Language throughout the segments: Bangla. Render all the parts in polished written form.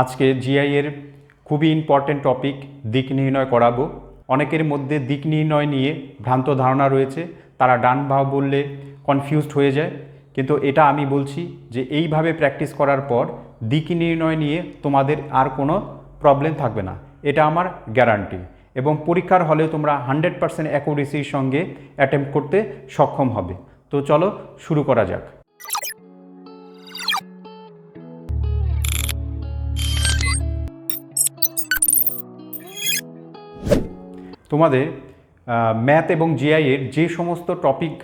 আজকে জিআই এর খুবই ইম্পর্টেন্ট টপিক দিক নির্ণয় করাবো। অনেকের মধ্যে দিক নির্ণয় নিয়ে ভ্রান্ত ধারণা রয়েছে, তারা ডান বাম বললে কনফিউজড হয়ে যায়। কিন্তু এটা আমি বলছি যে এইভাবে প্র্যাকটিস করার পর দিক নির্ণয় নিয়ে তোমাদের আর কোনো প্রবলেম থাকবে না, এটা আমার গ্যারান্টি। এবং পরীক্ষার হলে তোমরা 100% অ্যাকুরেসির সঙ্গে অ্যাটেম্প্ট করতে সক্ষম হবে। তো চলো শুরু করা যাক। তোমাদের ম্যাথ এবং জিআই এর যে সমস্ত টপিক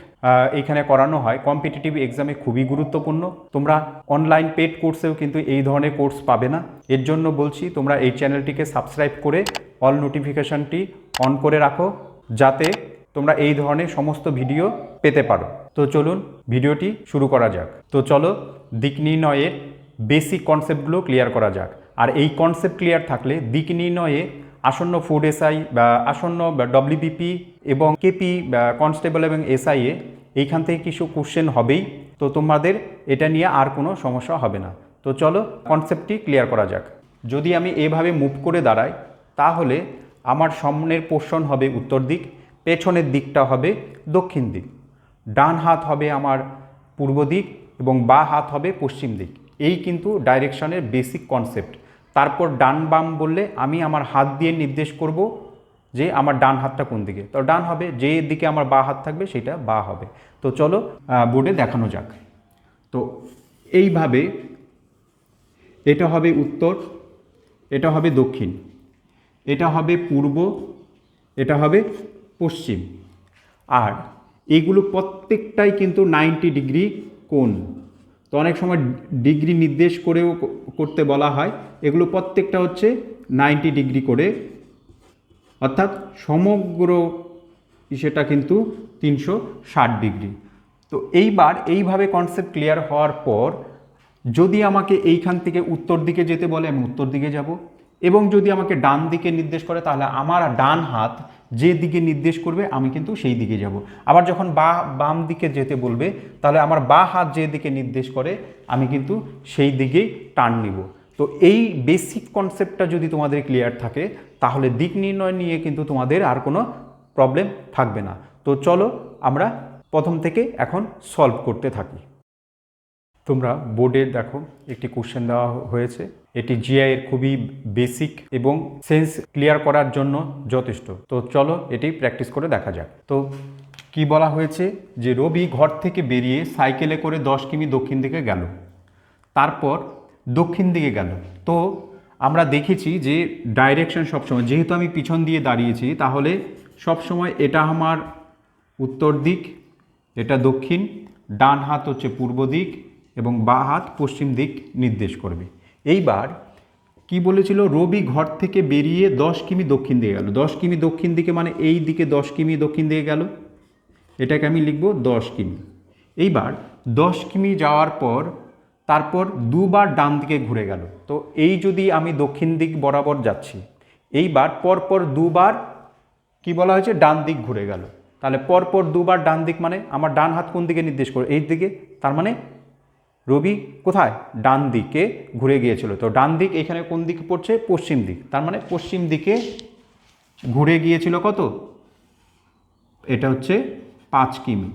এখানে করানো হয় কম্পিটিটিভ এক্সামে খুবই গুরুত্বপূর্ণ। তোমরা অনলাইন পেড কোর্সেও কিন্তু এই ধরনের কোর্স পাবে না। এর জন্য বলছি তোমরা এই চ্যানেলটিকে সাবস্ক্রাইব করে অল নোটিফিকেশনটি অন করে রাখো, যাতে তোমরা এই ধরনের সমস্ত ভিডিও পেতে পারো। তো চলুন ভিডিওটি শুরু করা যাক। তো চলো দিক নির্ণয়ের বেসিক কনসেপ্টগুলো ক্লিয়ার করা যাক। আর এই কনসেপ্ট ক্লিয়ার থাকলে দিক নির্ণয়ে আসন্ন ফুড এসআই বা আসন্ন ডব্লিউবিপি এবং কেপি কনস্টেবল এবং এসআইএ এইখান থেকে কিছু কোশ্চেন হবেই। তো তোমাদের এটা নিয়ে আর কোনো সমস্যা হবে না। তো চলো কনসেপ্টটি ক্লিয়ার করা যাক। যদি আমি এভাবে মুভ করে দাঁড়াই তাহলে আমার সামনের পোর্শন হবে উত্তর দিক, পেছনের দিকটা হবে দক্ষিণ দিক, ডান হাত হবে আমার পূর্ব দিক এবং বাঁ হাত হবে পশ্চিম দিক। এই কিন্তু ডাইরেকশনের বেসিক কনসেপ্ট। তারপর ডান বাম বললে আমি আমার হাত দিয়ে নির্দেশ করব যে আমার ডান হাতটা কোন দিকে, তো ডান হবে, যে দিকে আমার বাঁ হাত থাকবে সেটা বাঁ হবে। তো চলো বোর্ডে দেখানো যাক। তো এইভাবে এটা হবে উত্তর, এটা হবে দক্ষিণ, এটা হবে পূর্ব, এটা হবে পশ্চিম। আর এগুলো প্রত্যেকটাই কিন্তু 90 ডিগ্রি কোণ। তো অনেক সময় ডিগ্রি নির্দেশ করেও করতে বলা হয়, এগুলো প্রত্যেকটা হচ্ছে 90 ডিগ্রি করে, অর্থাৎ সমগ্র সেটা কিন্তু 360 ডিগ্রি। তো এইবার এইভাবে কনসেপ্ট ক্লিয়ার হওয়ার পর যদি আমাকে এইখান থেকে উত্তর দিকে যেতে বলে আমি উত্তর দিকে যাব, এবং যদি আমাকে ডান দিকে নির্দেশ করে তাহলে আমার ডান হাত যে দিকে নির্দেশ করবে আমি কিন্তু সেই দিকে যাব। আবার যখন বাম দিকে যেতে বলবে তাহলে আমার বাঁ হাত যে দিকে নির্দেশ করে আমি কিন্তু সেই দিকেই টার্ন নিব। তো এই বেসিক কনসেপ্টটা যদি তোমাদের ক্লিয়ার থাকে তাহলে দিক নির্ণয় নিয়ে কিন্তু তোমাদের আর কোনো প্রবলেম থাকবে না। তো চলো আমরা প্রথম থেকে এখন সলভ করতে থাকি। তোমরা বোর্ডে দেখো একটি কোশ্চেন দেওয়া হয়েছে, এটি জিআই এর খুবই বেসিক এবং সেন্স ক্লিয়ার করার জন্য যথেষ্ট। তো চলো এটি প্র্যাকটিস করে দেখা যাক। তো কি বলা হয়েছে যে রবি ঘর থেকে বেরিয়ে সাইকেলে করে 10 কিমি দক্ষিণ দিকে গেল, তারপর দক্ষিণ দিকে গেল। তো আমরা দেখেছি যে ডাইরেকশন সবসময়, যেহেতু আমি পিছন দিয়ে দাঁড়িয়েছি তাহলে সবসময় এটা আমার উত্তর দিক, এটা দক্ষিণ, ডান হাত হচ্ছে পূর্ব দিক এবং বাঁ হাত পশ্চিম দিক নির্দেশ করবে। এইবার কি বলেছিল, রবি ঘর থেকে বেরিয়ে 10 কিমি দক্ষিণ দিকে গেল। 10 কিমি দক্ষিণ দিকে মানে এই দিকে 10 কিমি দক্ষিণ দিকে গেল, এটাকে আমি লিখব 10 কিমি। এইবার 10 কিমি যাওয়ার পর তারপর দুবার ডান দিকে ঘুরে গেল। তো এই যদি আমি দক্ষিণ দিক বরাবর যাচ্ছি, এইবার পরপর দুবার কি বলা হয়েছে ডান দিক ঘুরে গেল, তাহলে পরপর দুবার ডান দিক মানে আমার ডান হাত কোন দিকে নির্দেশ করে, এই দিকে। তার মানে রবি কোথায়, ডান দিকে ঘুরে গিয়েছিল। তো ডান দিক এখানে কোন দিকে পড়ছে, পশ্চিম দিক, তার মানে পশ্চিম দিকে ঘুরে গিয়েছিল কত, এটা হচ্ছে 5 কিমি।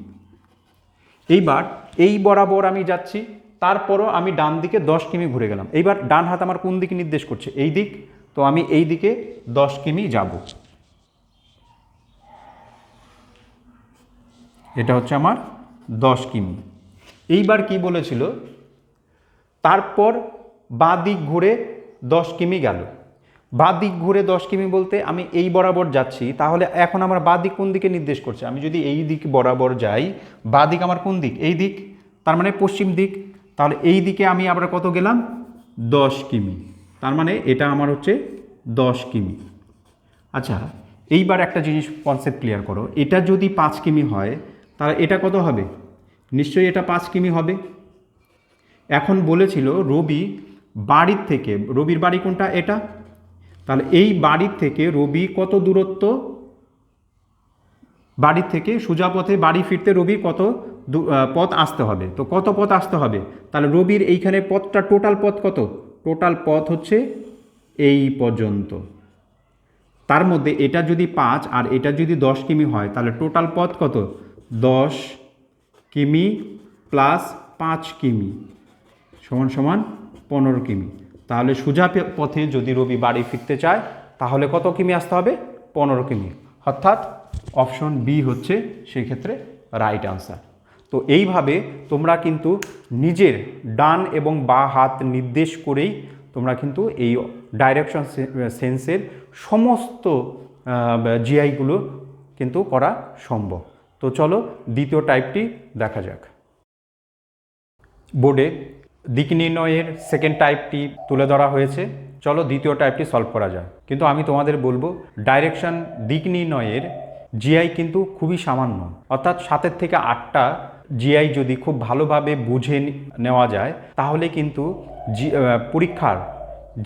এইবার এই বরাবর আমি যাচ্ছি, তারপরও আমি ডান দিকে 10 কিমি ঘুরে গেলাম। এইবার ডান হাত আমার কোন দিকে নির্দেশ করছে, এই দিক, তো আমি এই দিকে 10 কিমি যাব। এটা হচ্ছে আমার 10 কিমি। এইবার কি বলেছিল, তারপর বাঁ দিক ঘুরে 10 কিমি গেল। বাঁ দিক ঘুরে 10 কিমি বলতে আমি এই বরাবর যাচ্ছি, তাহলে এখন আমার বাঁ দিক কোন দিকে নির্দেশ করছে, আমি যদি এই দিক বরাবর যাই, বাঁ দিক আমার কোন দিক, এই দিক, তার মানে পশ্চিম দিক। তাহলে এই দিকে আমি আবার কত গেলাম, 10 কিমি, তার মানে এটা আমার হচ্ছে 10 কিমি। আচ্ছা, এইবার একটা জিনিস কনসেপ্ট ক্লিয়ার করো, এটা যদি 5 কিমি হয় তাহলে এটা কত হবে, নিশ্চয়ই এটা 5 কিমি হবে। এখন বলেছিল রবি বাড়ির থেকে, রবির বাড়ি কোনটা, এটা, তাহলে এই বাড়ির থেকে রবি কত দূরত্ব, বাড়ির থেকে সোজা পথে বাড়ি ফিরতে রবির কত পথ আসতে হবে, তো কত পথ আসতে হবে, তাহলে রবির এইখানে পথটা টোটাল পথ কত, টোটাল পথ হচ্ছে এই পর্যন্ত। তার মধ্যে এটা যদি 5 আর এটা যদি 10 কিমি হয় তাহলে টোটাল পথ কত? 10 কিমি প্লাস 5 কিমি সমান সমান 15 কিমি। তাহলে সোজা পথে যদি রবি বাড়ি ফিরতে চায় তাহলে কত কিমি আসতে হবে? 15 কিমি। অর্থাৎ অপশন বি হচ্ছে সেই ক্ষেত্রে রাইট আনসার। তো এইভাবে তোমরা কিন্তু নিজের ডান এবং বাঁ হাত নির্দেশ করেই তোমরা কিন্তু এই ডাইরেকশন সেন্সের সমস্ত জিআইগুলো কিন্তু করা সম্ভব। তো চলো দ্বিতীয় টাইপটি দেখা যাক। বোর্ডে দিক নির্ণয়ের সেকেন্ড টাইপটি তুলে ধরা হয়েছে। চলো দ্বিতীয় টাইপটি সলভ করা যায়। কিন্তু আমি তোমাদের বলবো ডাইরেকশন দিক নির্ণয়ের জিআই কিন্তু খুবই সামান্য, অর্থাৎ 7 থেকে 8টা জিআই যদি খুব ভালোভাবে বুঝে নেওয়া যায় তাহলে কিন্তু পরীক্ষার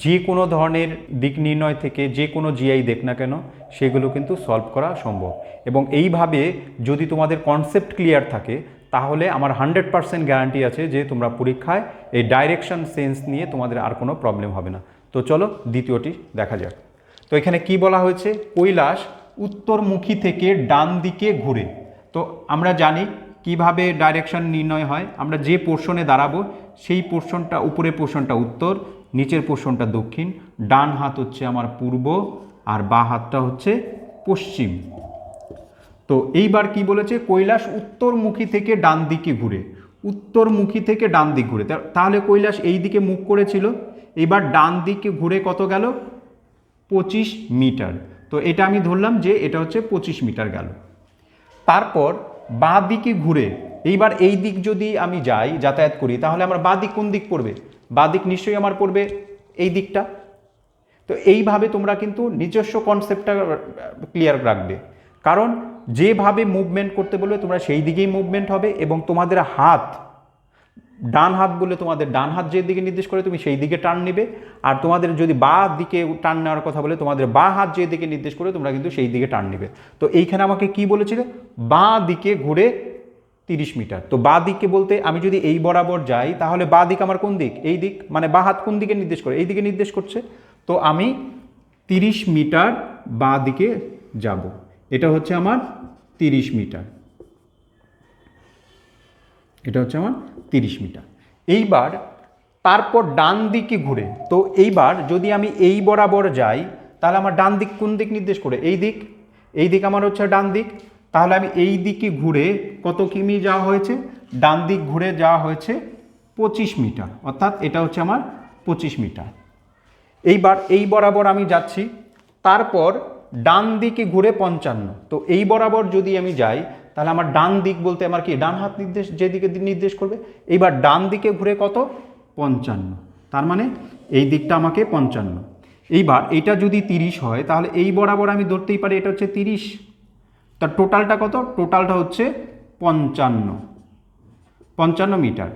যে কোনো ধরনের দিক নির্ণয় থেকে যে কোনো জিআই দেখ না কেন সেগুলো কিন্তু সলভ করা সম্ভব। এবং এইভাবে যদি তোমাদের কনসেপ্ট ক্লিয়ার থাকে তাহলে আমার 100% গ্যারান্টি আছে যে তোমরা পরীক্ষায় এই ডাইরেকশন সেন্স নিয়ে তোমাদের আর কোনো প্রবলেম হবে না। তো চলো দ্বিতীয়টি দেখা যাক। তো এখানে কি বলা হয়েছে? কৈলাস উত্তরমুখী থেকে ডান দিকে ঘুরে। তো আমরা জানি কিভাবে ডাইরেকশন নির্ণয় হয়। আমরা যে পোর্শনে দাঁড়াবো সেই পোর্শনটা, উপরের পোর্শনটা উত্তর, নিচের পোর্শনটা দক্ষিণ, ডান হাত হচ্ছে আমার পূর্ব আর বাঁ হাতটা হচ্ছে পশ্চিম। তো এইবার কি বলেছে? কৈলাস উত্তরমুখী থেকে ডান দিকে ঘুরে। উত্তরমুখী থেকে ডান দিক ঘুরে, তাহলে কৈলাস এই দিকে মুখ করেছিল, এবার ডান দিকে ঘুরে কত গেল? 25 মিটার। তো এটা আমি ধরলাম যে এটা হচ্ছে 25 মিটার গেল। তারপর বাঁ দিকে ঘুরে এইবার এই দিক যদি আমি যাই, যাতায়াত করি, তাহলে আমার বাঁ দিক কোন দিক পড়বে? বাঁ দিক নিশ্চয়ই আমার পড়বে এই দিকটা। তো এইভাবে তোমরা কিন্তু নিজস্ব কনসেপ্টটা ক্লিয়ার রাখবে, কারণ যেভাবে মুভমেন্ট করতে বলবে তোমরা সেই দিকেই মুভমেন্ট হবে এবং তোমাদের হাত, ডান হাত বলে তোমাদের ডান হাত যে দিকে নির্দেশ করে তুমি সেই দিকে টার্ন নেবে, আর তোমাদের যদি বাঁ দিকে টার্ন নেওয়ার কথা বলে তোমাদের বাঁ হাত যে দিকে নির্দেশ করে তোমরা কিন্তু সেই দিকে টার্ন নেবে। তো এইখানে আমাকে কি বলেছিল? বাঁ দিকে ঘুরে 30 মিটার। তো বাঁ দিকে বলতে আমি যদি এই বরাবর যাই তাহলে বাঁ দিক আমার কোন দিক? এই দিক, মানে বাঁ হাত কোন দিকে নির্দেশ করে? এই দিকে নির্দেশ করছে। তো আমি 30 মিটার বাঁ দিকে যাব। এটা হচ্ছে আমার 30 মিটার, এটা হচ্ছে আমার 30 মিটার। এইবার তারপর ডান দিকে ঘুরে, তো এইবার যদি আমি এই বরাবর যাই তাহলে আমার ডান দিক কোন দিক নির্দেশ করে? এই দিক, এই দিক আমার হচ্ছে ডান দিক। তাহলে আমি এই দিকে ঘুরে কত কিমি যাওয়া হয়েছে? ডান দিক ঘুরে যাওয়া হয়েছে 25 মিটার, অর্থাৎ এটা হচ্ছে আমার 25 মিটার। এইবার এই বরাবর আমি যাচ্ছি, তারপর ডান দিকে ঘুরে 55। তো এই বরাবর যদি আমি যাই তাহলে আমার ডান দিক বলতে আমার কি? ডান হাত নির্দেশ যেদিকে নির্দেশ করবে। এইবার ডান দিকে ঘুরে কত? 55। তার মানে এই দিকটা আমাকে 55। এইবার এটা যদি 30 হয় তাহলে এই বরাবর আমি ধরতেই পারি এটা হচ্ছে 30। তার টোটালটা কত? টোটালটা হচ্ছে 55 মিটার।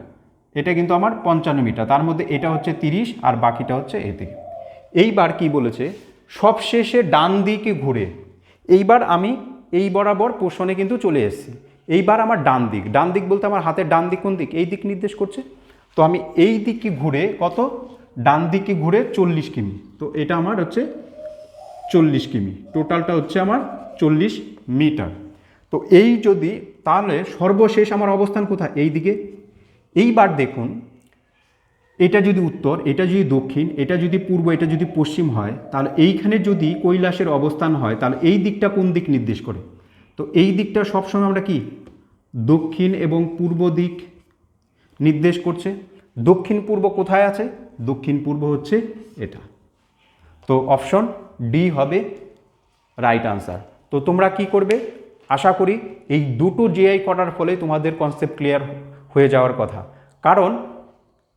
এটা কিন্তু আমার 55 মিটার, তার মধ্যে এটা হচ্ছে 30 আর বাকিটা হচ্ছে এদিকে। এইবার কি বলেছে? সবশেষে ডান দিকে ঘুরে, এইবার আমি এই বরাবর পোষণে কিন্তু চলে এসেছি। এইবার আমার ডান দিক, ডান দিক বলতে আমার হাতের ডান দিক কোন দিক? এই দিক নির্দেশ করছে। তো আমি এই দিকে ঘুরে কত? ডান দিকে ঘুরে 40 কিমি। তো এটা আমার হচ্ছে 40 কিমি, টোটালটা হচ্ছে আমার 40 মিটার। তো এই যদি, তাহলে সর্বশেষ আমার অবস্থান কোথায়? এই দিকে। এইবার দেখুন, এটা যদি উত্তর, এটা যদি দক্ষিণ, এটা যদি পূর্ব, এটা যদি পশ্চিম হয়, তাহলে এইখানে যদি কৈলাসের অবস্থান হয় তাহলে এই দিকটা কোন দিক নির্দেশ করে? তো এই দিকটা সবসময় আমরা কি? দক্ষিণ এবং পূর্ব দিক নির্দেশ করছে। দক্ষিণ পূর্ব কোথায় আছে? দক্ষিণ পূর্ব হচ্ছে এটা। তো অপশন ডি হবে রাইট আনসার। তো তোমরা কি করবে? আশা করি এই দুটো জিআই করার ফলে তোমাদের কনসেপ্ট ক্লিয়ার হয়ে যাওয়ার কথা, কারণ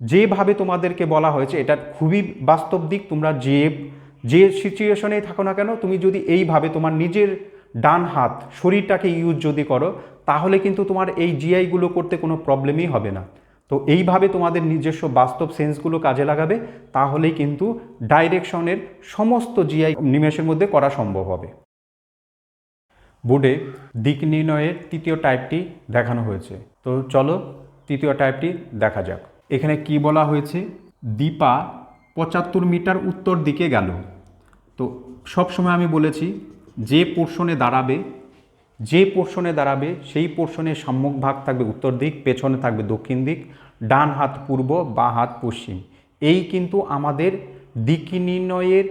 যেভাবে তোমাদেরকে বলা হয়েছে এটা খুবই বাস্তব দিক। তোমরা যে সিচুয়েশনেই থাকো না কেন, তুমি যদি এইভাবে তোমার নিজের ডান হাত শরীরটাকে ইউজ যদি করো তাহলে কিন্তু তোমার এই জিআইগুলো করতে কোনো প্রবলেমই হবে না। তো এইভাবে তোমাদের নিজস্ব বাস্তব সেন্সগুলো কাজে লাগাবে, তাহলেই কিন্তু ডাইরেকশনের সমস্ত জিআই নিমেষের মধ্যে করা সম্ভব হবে। বোর্ডে দিক নির্ণয়ের তৃতীয় টাইপটি দেখানো হয়েছে। তো চলো তৃতীয় টাইপটি দেখা যাক। এখানে কি বলা হয়েছে? দীপা 75 মিটার উত্তর দিকে গেল। তো সব সময় আমি বলেছি যে পোর্শনে দাঁড়াবে সেই পোর্শনের সম্মুখ ভাগ থাকবে উত্তর দিক, পেছনে থাকবে দক্ষিণ দিক, ডান হাত পূর্ব, বাঁ হাত পশ্চিম। এই কিন্তু আমাদের দিক নির্ণয়ের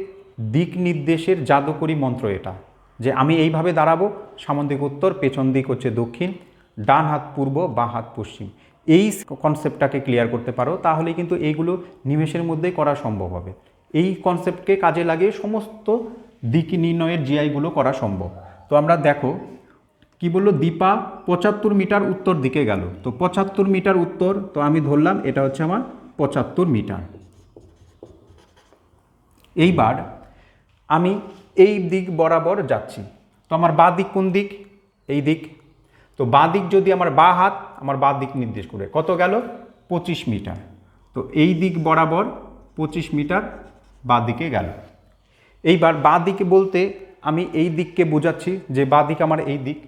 দিক নির্দেশের জাদুকরী মন্ত্র এটা, যে আমি এইভাবে দাঁড়াবো, সামন দিক উত্তর, পেছন দিক হচ্ছে দক্ষিণ, ডান হাত পূর্ব, বাঁ হাত পশ্চিম। এই কনসেপ্টটাকে ক্লিয়ার করতে পারো, তাহলে কিন্তু এইগুলো নিমেষের মধ্যেই করা সম্ভব হবে। এই কনসেপ্টকে কাজে লাগিয়ে সমস্ত দিক নির্ণয়ের জিআইগুলো করা সম্ভব। তো আমরা দেখো কি বললো, দীপা 75 মিটার উত্তর দিকে গেল। তো 75 মিটার উত্তর, তো আমি ধরলাম এটা হচ্ছে আমার 75 মিটার। এইবার আমি এই দিক বরাবর যাচ্ছি। তো আমার বাঁ দিক কোন দিক? এই দিক। তো বাঁ দিক যদি আমার বাঁ হাত আমার বাঁ দিক নির্দেশ করে, কত গেল? 25 মিটার। তো এই দিক বরাবর 25 মিটার বাঁ দিকে গেল। এইবার বাঁ দিকে বলতে আমি এই দিককে বোঝাচ্ছি যে বাঁ দিক আমার এই দিক।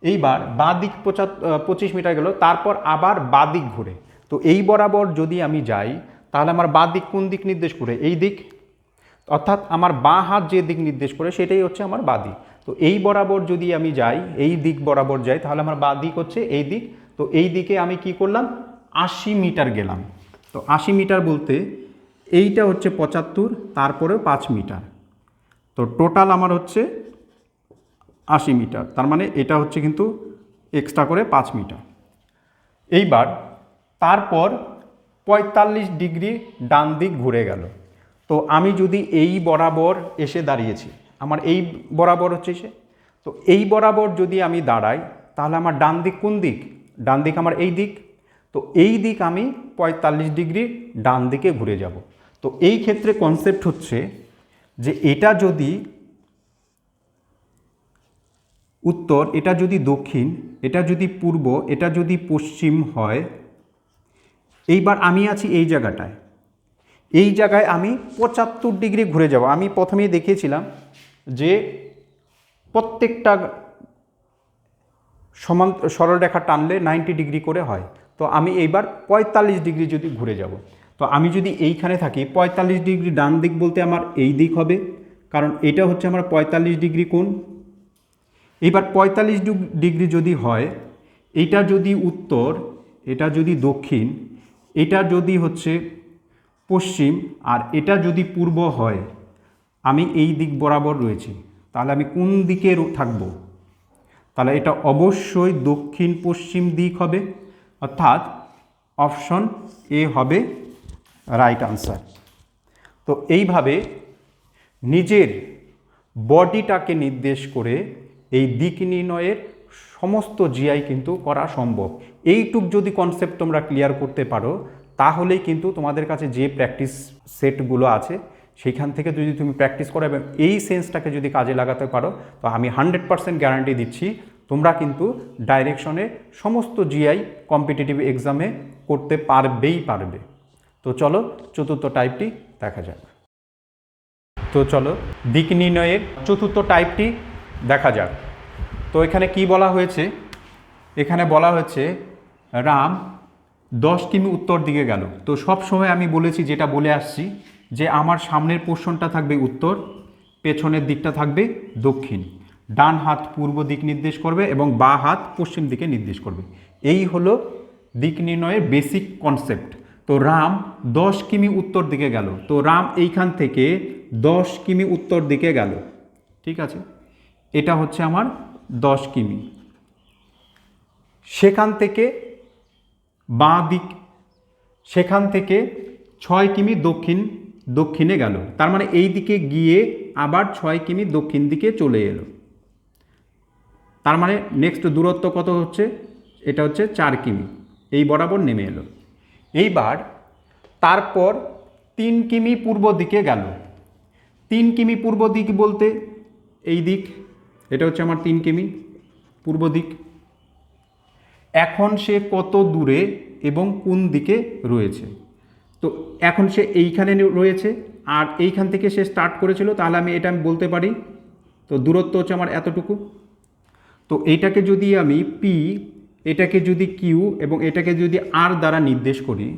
এইবার বাঁ দিক 25 মিটার গেল, তারপর আবার বাঁ দিক ঘুরে। তো এই বরাবর যদি আমি যাই, তাহলে আমার বাঁ দিক কোন দিক নির্দেশ করে? এই দিক। অর্থাৎ আমার বাঁ হাত যে দিক নির্দেশ করে সেটাই হচ্ছে আমার বাঁ দিক। তো এই বরাবর যদি আমি যাই, এই দিক বরাবর যাই, তাহলে আমার বাঁ দিক হচ্ছে এই দিক। তো এই দিকে আমি কি করলাম? 80 মিটার গেলাম। তো 80 মিটার বলতে এইটা হচ্ছে 75, তারপরেও 5 মিটার। তো টোটাল আমার হচ্ছে 80 মিটার। তার মানে এটা হচ্ছে কিন্তু এক্সট্রা করে 5 মিটার। এইবার তারপর 45 ডিগ্রি ডান দিক ঘুরে গেল। তো আমি যদি এই বরাবর এসে দাঁড়িয়েছি, আমার এই বরাবর হচ্ছে সে, তো এই বরাবর যদি আমি দাঁড়াই, তাহলে আমার ডান দিক কোন দিক? ডান দিক আমার এই দিক। তো এই দিক আমি 45 ডিগ্রি ডান দিকে ঘুরে যাব। তো এই ক্ষেত্রে কনসেপ্ট হচ্ছে যে এটা যদি উত্তর, এটা যদি দক্ষিণ, এটা যদি পূর্ব, এটা যদি পশ্চিম হয়, এইবার আমি আছি এই জায়গাটায়। এই জায়গায় আমি 75 ডিগ্রি ঘুরে যাব। আমি প্রথমেই দেখিয়েছিলাম যে প্রত্যেকটা সমান সরলরেখা টানলে 90 ডিগ্রি করে হয়। তো আমি এইবার 45 ডিগ্রি যদি ঘুরে যাব, তো আমি যদি এইখানে থাকি, 45 ডিগ্রি ডান দিক বলতে আমার এই দিক হবে, কারণ এটা হচ্ছে আমার 45 ডিগ্রি কোণ। এবার 45 ডিগ্রি যদি হয়, এটা যদি উত্তর, এটা যদি দক্ষিণ, এটা যদি হচ্ছে পশ্চিম, আর এটা যদি পূর্ব হয়, আমি এই দিক বরাবর রয়েছি, তাহলে আমি কোন দিকে থাকব? তাহলে এটা অবশ্যই দক্ষিণ পশ্চিম দিক হবে, অর্থাৎ অপশন এ হবে রাইট আনসার। তো এইভাবে নিজের বডিটাকে নির্দেশ করে এই দিক নির্ণয়ের সমস্ত জিআই কিন্তু করা সম্ভব। এইটুক যদি কনসেপ্ট তোমরা ক্লিয়ার করতে পারো, তাহলেই কিন্তু তোমাদের কাছে যে প্র্যাকটিস সেটগুলো আছে সেইখান থেকে যদি তুমি প্র্যাকটিস করো এবং এই সেন্সটাকে যদি কাজে লাগাতে পারো, তো আমি 100% গ্যারান্টি দিচ্ছি তোমরা কিন্তু ডাইরেকশনে সমস্ত জিআই কম্পিটিটিভ এক্সামে করতে পারবে। তো চলো চতুর্থ টাইপটি দেখা যাক। তো চলো দিক নির্ণয়ের চতুর্থ টাইপটি দেখা যাক। তো এখানে কি বলা হয়েছে? এখানে বলা হয়েছে রাম 10 কিমি উত্তর দিকে গেল। তো সব সময় আমি বলেছি, যেটা বলে আসছি, যে আমার সামনের পোর্শনটা থাকবে উত্তর, পেছনের দিকটা থাকবে দক্ষিণ, ডান হাত পূর্ব দিক নির্দেশ করবে এবং বাঁ হাত পশ্চিম দিকে নির্দেশ করবে। এই হলো দিক নির্ণয়ের বেসিক কনসেপ্ট। তো রাম 10 কিমি উত্তর দিকে গেল। তো রাম এইখান থেকে 10 কিমি উত্তর দিকে গেল, ঠিক আছে? এটা হচ্ছে আমার 10 কিমি। সেখান থেকে বাঁ দিক, সেখান থেকে 6 কিমি দক্ষিণে গেল। তার মানে এই দিকে গিয়ে আবার 6 কিমি দক্ষিণ দিকে চলে এলো। তার মানে নেক্সট দূরত্ব কত হচ্ছে? এটা হচ্ছে 4 কিমি, এই বরাবর নেমে এলো। এইবার তারপর 3 কিমি পূর্ব দিকে গেল। 3 কিমি পূর্ব দিক বলতে এই দিক, এটা হচ্ছে আমার 3 কিমি পূর্ব দিক। এখন সে কত দূরে এবং কোন দিকে রয়েছে? তো এখন সে এইখানে রয়েছে, আর এইখান থেকে সে স্টার্ট করেছিল, তাহলে এটা আমি বলতে পারি। তো দূরত্ব হচ্ছে আমার এতটুকু। তো এইটাকে যদি আমি পি, এটাকে যদি কিউ এবং এটাকে যদি আর দ্বারা নির্দেশ করি,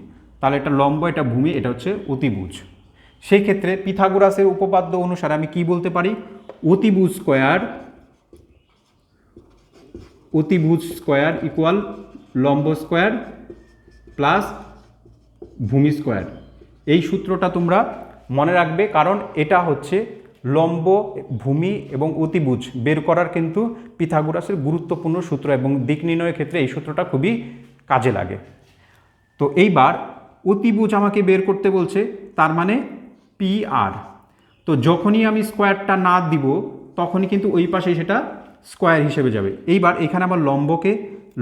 তাহলে এটা লম্ব, এটা ভূমি, এটা হচ্ছে অতিভুজ। সেই ক্ষেত্রে পিথাগোরাসের উপপাদ্য অনুসারে আমি কি বলতে পারি, অতিভুজ স্কোয়ার ইকুয়াল লম্ব স্কোয়ার প্লাস ভূমি স্কোয়ার। এই সূত্রটা তোমরা মনে রাখবে, কারণ এটা হচ্ছে লম্ব, ভূমি এবং অতিভুজ বের করার কিন্তু পিথাগোরাসের গুরুত্বপূর্ণ সূত্র, এবং দিক নির্ণয়ের ক্ষেত্রে এই সূত্রটা খুবই কাজে লাগে। তো এইবার অতিভুজ আমাকে বের করতে বলছে, তার মানে পি আর। তো যখনই আমি স্কোয়ারটা না দিব তখনই কিন্তু ওই পাশে সেটা স্কোয়ার হিসেবে যাবে। এইবার এখানে আবার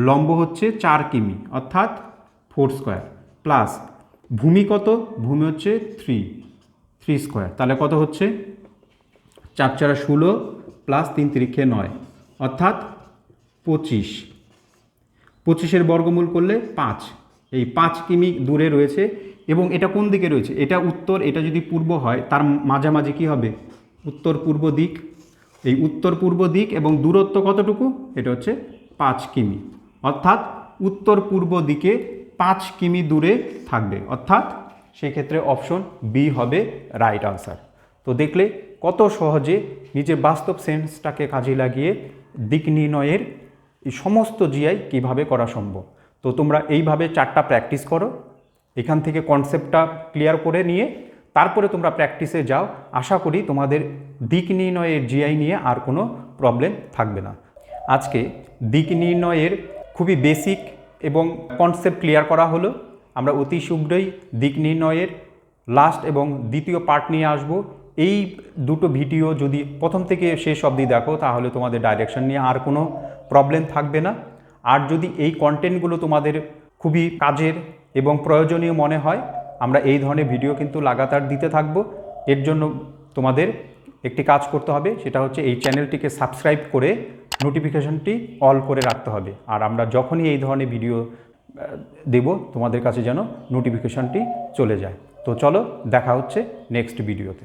লম্ব হচ্ছে 4 কিমি অর্থাৎ 4 স্কোয়ার প্লাস ভূমি কত, ভূমি হচ্ছে 3 স্কোয়ার, তাহলে কত হচ্ছে 4 4 16 প্লাস 3 3 9 অর্থাৎ 25 বর্গমূল করলে 5। এই 5 কিমি দূরে রয়েছে, এবং এটা কোন দিকে রয়েছে, এটা উত্তর, এটা যদি পূর্ব হয় তার মাঝামাঝি কি হবে, উত্তর পূর্ব দিক। এই উত্তর পূর্ব দিক এবং দূরত্ব কতটুকু, এটা হচ্ছে 5 কিমি, অর্থাৎ উত্তর পূর্ব দিকে 5 কিমি দূরে থাকবে, অর্থাৎ সেক্ষেত্রে অপশন বি হবে রাইট আনসার। তো দেখলে কত সহজে নিজের বাস্তব সেন্সটাকে কাজে লাগিয়ে দিক নির্ণয়ের এই সমস্ত জিআই কিভাবে করা সম্ভব। তো তোমরা এইভাবে 4টা প্র্যাকটিস করো, এখান থেকে কনসেপ্টটা ক্লিয়ার করে নিয়ে তারপরে তোমরা প্র্যাকটিসে যাও। আশা করি তোমাদের দিক নির্ণয়ের জিআই নিয়ে আর কোনো প্রবলেম থাকবে না। আজকে দিক নির্ণয়ের খুবই বেসিক এবং কনসেপ্ট ক্লিয়ার করা হলো। আমরা অতি শীঘ্রই দিক নির্ণয়ের লাস্ট এবং দ্বিতীয় পার্ট নিয়ে আসব। এই দুটো ভিডিও যদি প্রথম থেকে শেষ অবধি দেখো তাহলে তোমাদের ডাইরেকশন নিয়ে আর কোনো প্রবলেম থাকবে না। আর যদি এই কন্টেন্টগুলো তোমাদের খুবই কাজের এবং প্রয়োজনীয় মনে হয়, আমরা এই ধরনের ভিডিও কিন্তু লাগাতার দিতে থাকব। এর জন্য তোমাদের একটি কাজ করতে হবে, সেটা হচ্ছে এই চ্যানেলটিকে সাবস্ক্রাইব করে নোটিফিকেশনটি অল করে রাখতে হবে। আর আমরা যখনই এই ধরনের ভিডিও দেব তোমাদের কাছে যেন নোটিফিকেশনটি চলে যায়। তো চলো, দেখা হচ্ছে নেক্সট ভিডিওতে।